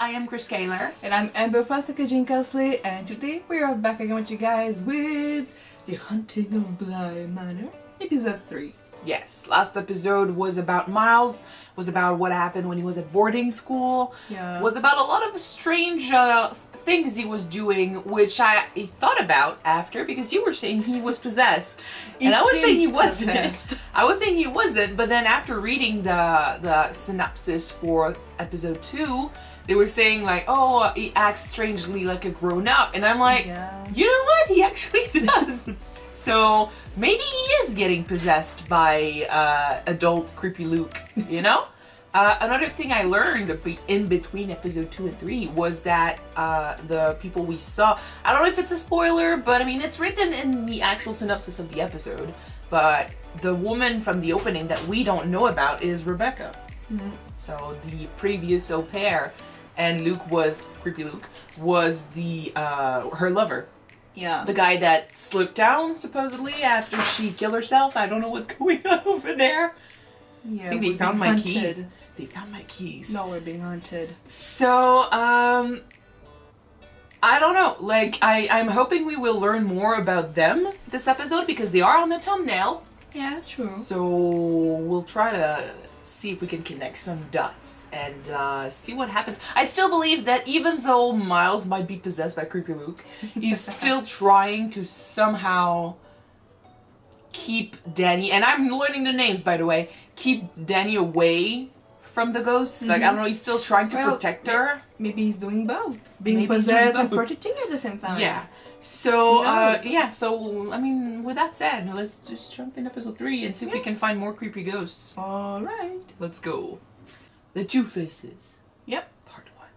I am Chris Kaler. And I'm Amber Foster Jean Cosplay, and today we are back again with you guys with The Haunting of Bly Manor, episode 3. Yes, last episode was about Miles, was about what happened when he was at boarding school, was about a lot of strange things he was doing, which I thought about after, because you were saying he was possessed. And I was saying he wasn't. I was saying he wasn't, but then after reading the synopsis for episode 2, they were saying like, oh, he acts strangely like a grown-up. And I'm like, you know what? He actually does. So maybe he is getting possessed by adult creepy Luke, you know? Another thing I learned in between episode 2 and 3 was that the people we saw, I don't know if it's a spoiler, but I mean, it's written in the actual synopsis of the episode, but the woman from the opening that we don't know about is Rebecca. Mm-hmm. So the previous au pair, and Luke was, creepy Luke, was the her lover. Yeah. The guy that slipped down, supposedly, after she killed herself. I don't know what's going on over there. Yeah, I think they found my keys. They found my keys. No, we're being haunted. So, I don't know. Like, I'm hoping we will learn more about them this episode, because they are on the thumbnail. Yeah, true. So, we'll try to see if we can connect some dots and see what happens. I still believe that even though Miles might be possessed by creepy Luke, he's still trying to somehow keep Danny, and I'm learning the names, by the way, keep Danny away from the ghosts. Mm-hmm. Like, I don't know, he's still trying to protect her. Maybe he's doing both. Being possessed and protecting her at the same time. Yeah. So, so, I mean, with that said, let's just jump in episode 3 and see if we can find more creepy ghosts. Alright. Let's go. The Two Faces. Yep. Part 1.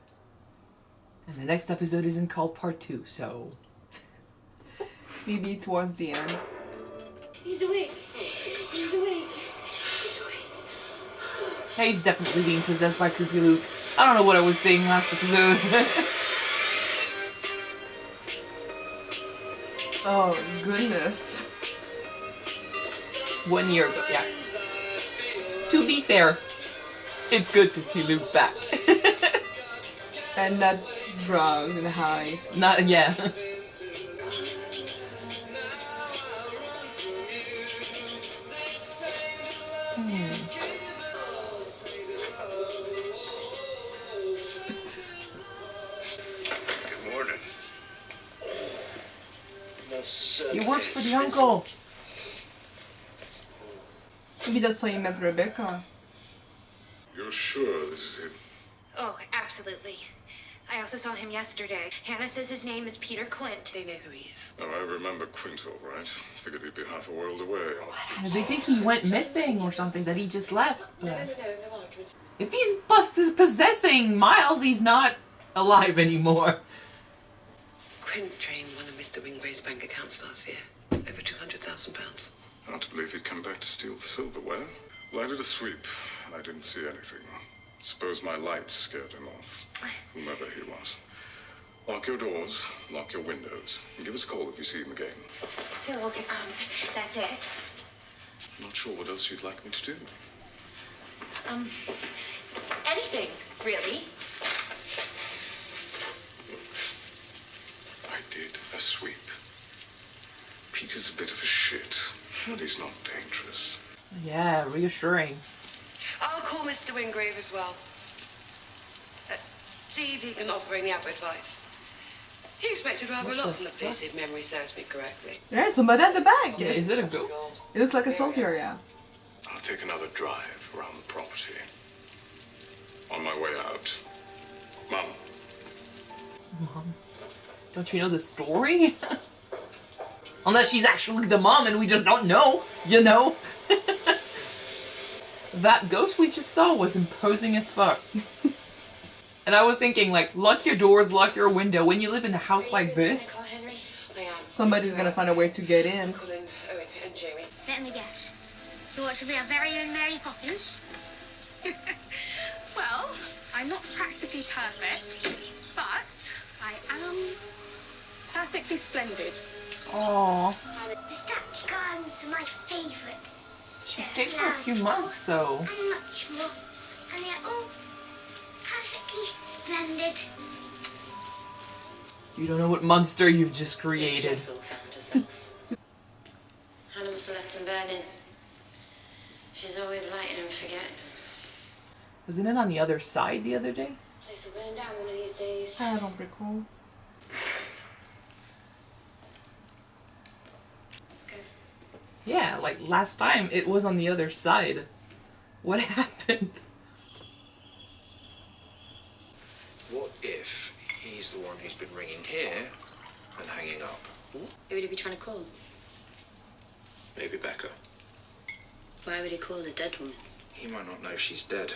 And the next episode isn't called Part 2, so... Maybe towards the end. He's awake. He's awake. He's awake. Yeah, he's definitely being possessed by creepy Luke. I don't know what I was saying last episode. Oh, goodness. 1 year ago, yeah. To be fair, it's good to see Luke back. And not drunk and high. Not, yeah. Good morning. He works for the uncle. Maybe that's how you met Rebecca. You're sure this is him? Oh, absolutely. I also saw him yesterday. Hannah says his name is Peter Quint. They know who he is. Oh, I remember Quint all right. Figured he'd be half a world away. They think he went missing or something, that he just left. No arguments. If he's possessing Miles, he's not alive anymore. Quint drained one of Mr. Wingway's bank accounts last year. Over £200,000. Hard to believe he'd come back to steal the silverware. Well, I did a sweep, and I didn't see anything. Suppose my lights scared him off, whomever he was. Lock your doors, lock your windows, and give us a call if you see him again. So, that's it? I'm not sure what else you'd like me to do. Anything, really. I did a sweep. Peter's a bit of a shit, but he's not dangerous. Yeah, reassuring. I'll call Mr. Wingrave as well. See if he can offer any other advice. He expected rather a lot from the place, if memory serves me correctly. There's somebody at the back. Yeah, is it a ghost? It looks like a soldier, yeah. I'll take another drive around the property. On my way out. Mum. Mom? Don't you know the story? Unless she's actually the mom and we just don't know, you know? That ghost we just saw was imposing as fuck. And I was thinking, like, lock your doors, lock your window. When you live in a house like this... Somebody's gonna find a way to get in. Let me guess. You want to be a very own Mary Poppins? Well, I'm not practically perfect, but I am perfectly splendid. Aww. The statue garden's my favourite. She stayed for a few months, so... And much more. And they're all perfectly Splendid. You don't know what monster you've just Miss created. Jessel found herself. Hannah must have left them burning. She's always lighting and forgetting. Wasn't it on the other side the other day? Place will burn down one of these days. I don't recall. Let's go. Yeah, like last time it was on the other side. What happened? What if he's the one who's been ringing here and hanging up? Who would he be trying to call? Maybe Becca. Why would he call the dead woman? He might not know she's dead.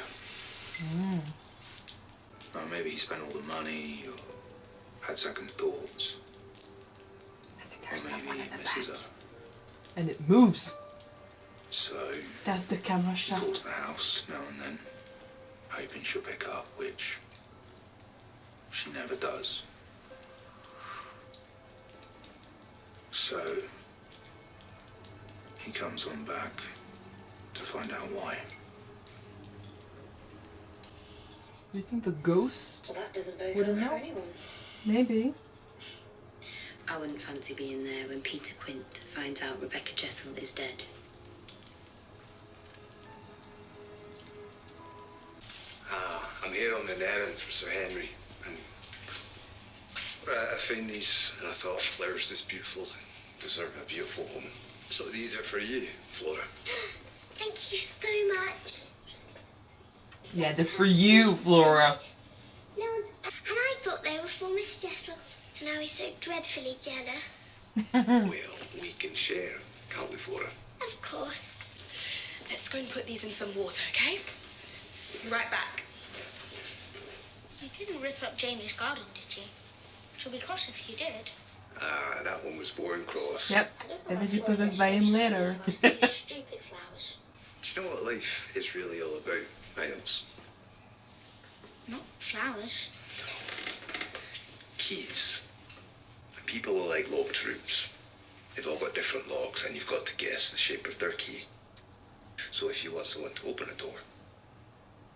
Or maybe he spent all the money or had second thoughts. Or maybe he misses her. And it moves. So That's the camera he shot. calls the house now and then, hoping she'll pick up, which she never does. So he comes on back to find out why. Do you think the ghost Well, that doesn't bode wouldn't well for know? anyone. Maybe. I wouldn't fancy being there when Peter Quint finds out Rebecca Jessel is dead. I'm here on an errand for Sir Henry, and I found these, and I thought flowers this beautiful deserve a beautiful home. So these are for you, Flora. Thank you so much. Yeah, they're for you, Flora. No one's... And I thought they were for Miss Jessel. And now he's so dreadfully jealous. Well, we can share, can't we, Flora? Of course. Let's go and put these in some water, okay? Be right back. You didn't rip up Jamie's garden, did you? She'll be cross if you did. Ah, that one was born cross. Yep. They will be possessed by him later. Stupid flowers. Do you know what life is really all about, Miles? Not flowers. Keys. People are like locked rooms. They've all got different locks, and you've got to guess the shape of their key. So if you want someone to open a door,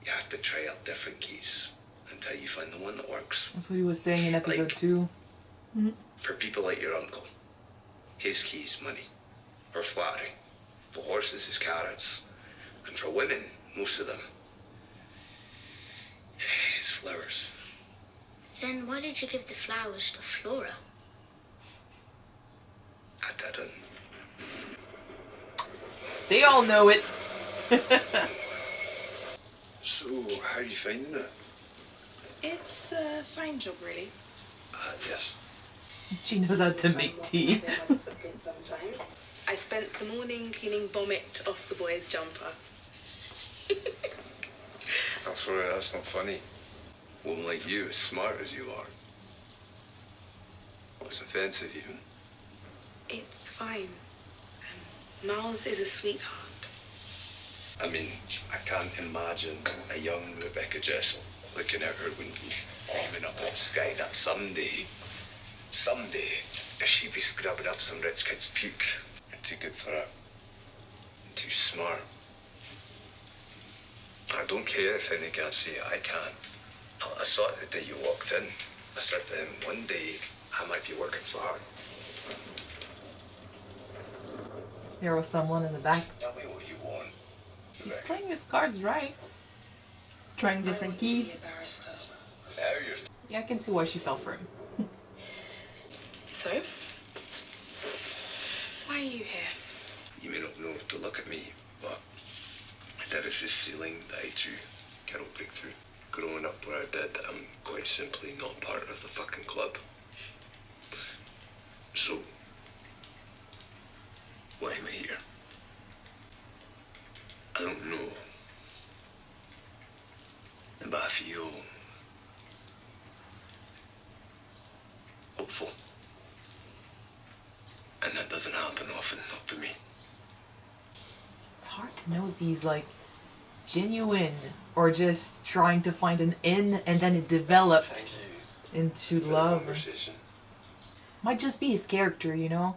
you have to try out different keys until you find the one that works. That's what he was saying in episode 2. For people like your uncle, his key's money, or flattery. For horses, is carrots. And for women, most of them, it's flowers. Then why did you give the flowers to Flora? I didn't. They all know it. So, how are you finding it? It's a fine job, really. Yes. She knows how to make tea. Sometimes. I spent the morning cleaning vomit off the boy's jumper. I'm sorry, that's not funny. A woman like you, as smart as you are. It's offensive, even. It's fine. Miles is a sweetheart. I mean, I can't imagine a young Rebecca Jessel looking out her window, aiming up at the sky that someday, she'd be scrubbing up some rich kid's puke. You're too good for it. You're too smart. I don't care if any can't see it, I can. I saw it the day you walked in. I said to him, one day I might be working for her. There was someone in the back. Tell me what you want. He's playing his cards right. Trying different keys. Now you're... Yeah, I can see why she fell for him. So, why are you here? You may not know to look at me, but there is this ceiling that I too cannot break through. Growing up where I did, I'm quite simply not part of the fucking club. So, why am I here? I don't know. But I feel hopeful. And that doesn't happen often, not to me. It's hard to know if he's like genuine or just trying to find an in and then it developed Thank you into for the love. conversation. Might just be his character, you know?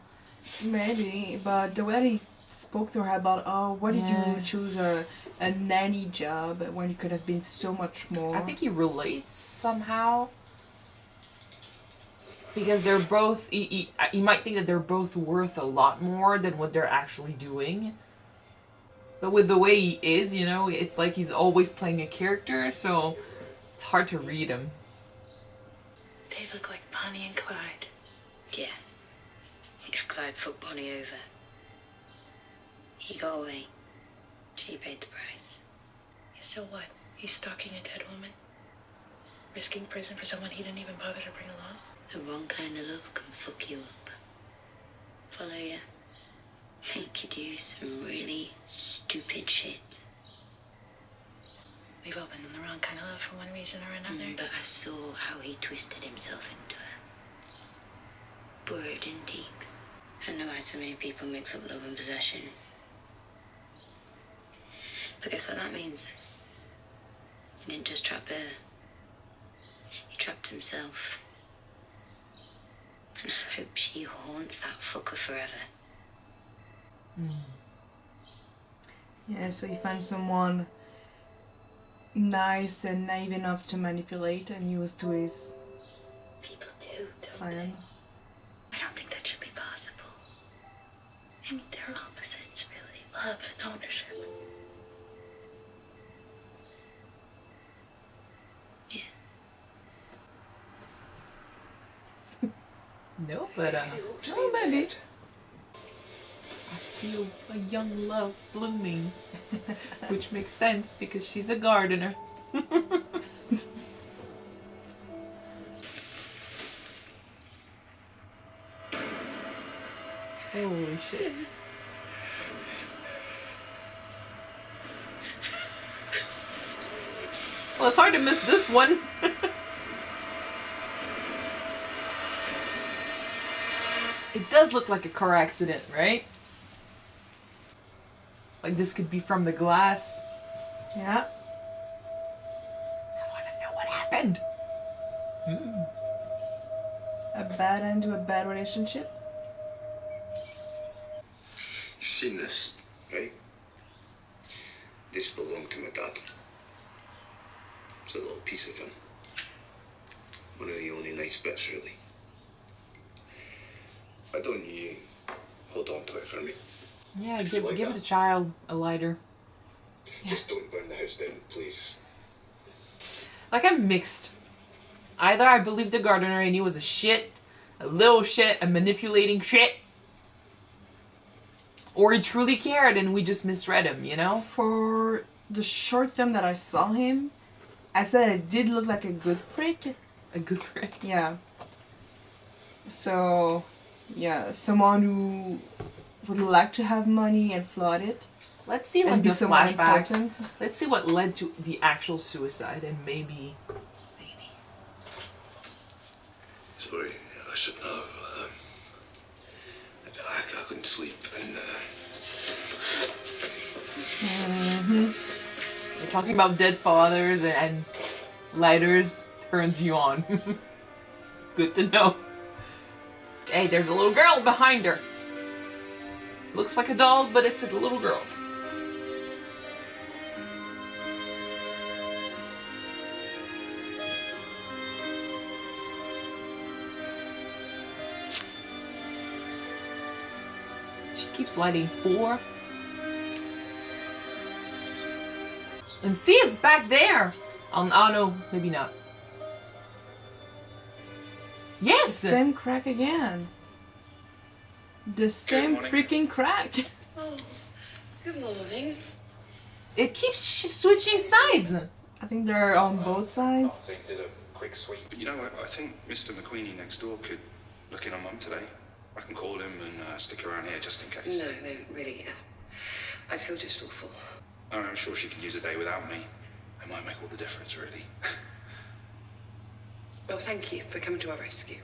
Maybe, but the way he spoke to her about, oh, why did you choose a nanny job when you could have been so much more? I think he relates somehow. Because they're both, he might think that they're both worth a lot more than what they're actually doing. But with the way he is, you know, it's like he's always playing a character, so it's hard to read him. They look like Bonnie and Clyde. Yeah. If Clyde fucked Bonnie over, he got away. She paid the price. So what? He's stalking a dead woman? Risking prison for someone he didn't even bother to bring along? The wrong kind of love can fuck you up. Follow you. Make you do some really stupid shit. We've all been in the wrong kind of love for one reason or another. But I saw how he twisted himself into her. Burrowed in deep. I know why so many people mix up love and possession. But guess what that means? He didn't just trap her. He trapped himself. And I hope she haunts that fucker forever. Yeah, so he finds someone nice and naive enough to manipulate and use to his People do, don't plan. they? I don't think that should be possible. I mean, they're opposites, really. Love and ownership. Yeah. No, but Oh, maybe. I see a young love blooming. Which makes sense because she's a gardener. Holy shit. Well, it's hard to miss this one. It does look like a car accident, right? Like this could be from the glass. Yeah. I want to know what happened. A bad end to a bad relationship. You've seen this, right? This belonged to my dad. It's a little piece of him. One of the only nice bits, really. Why don't you hold on to it for me? Yeah, give it a child, a lighter. Just don't burn the house down, please. Like, I'm mixed. Either I believed the gardener and he was a little shit, a manipulating shit. Or he truly cared and we just misread him, you know? For the short time that I saw him, I said it did look like a good prick. A good prick? Yeah. So, yeah, someone who would like to have money and flaunt it. Let's see like the flashbacks. Let's see what led to the actual suicide and maybe. Sorry, I shouldn't have. I couldn't sleep and. We're talking about dead fathers and lighters turns you on. Good to know. Hey, there's a little girl behind her. Looks like a doll, but it's a little girl. She keeps lighting 4. And see, it's back there. Oh no, maybe not. Yes! Same crack again. The same freaking crack. Oh, good morning. It keeps switching sides. I think they're on both sides. I think did a quick sweep. But you know, I think Mr. McQueenie next door could look in on Mum today. I can call him and stick around here just in case. No, really. I'd feel just awful. I'm sure she could use a day without me. It might make all the difference, really. Well, thank you for coming to our rescue.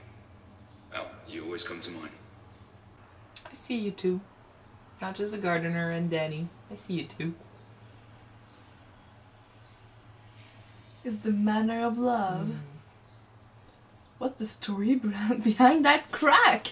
Well, you always come to mine. I see you too. Not just the gardener and Danny. I see you too. It's the manner of love. What's the story behind that crack?